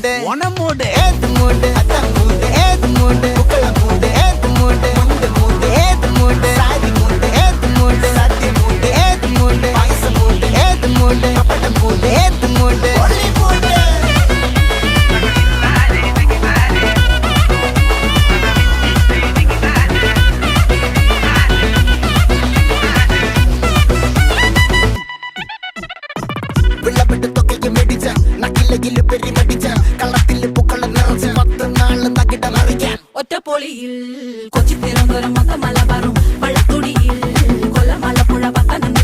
மூடு ஒன மூடு ஏத்து மூடு அத்த மூடு ஏத்து மூடு புக்கல மூடு ஏத்து மூடு முண்டு மூடு ஏத்து மூடு சாதி மூடு ஏத்து மூடு சத்தி மூடு ஏத்து மூடு பாயச மூடு ஏத்து மூடு பப்பட மூடு ஏத்து மூடு ஒளி மூடு വിളവെട്ട് തൊക്കയ്ക്ക് മെടിച്ച നക്കിലകില് പെരിമടിച്ച കള്ളത്തില് പൂക്കള നിറച്ച് 10 നാള് നകിട മറിക്കാൻ ഒറ്റപ്പൊളിയിൽ കൊച്ചി തിരുവനന്തപുരം മൊത്തം മലബാറും വള്ളത്തുടിയിൽ കൊല്ലം ആലപ്പുഴ പത്തനംതിട്ട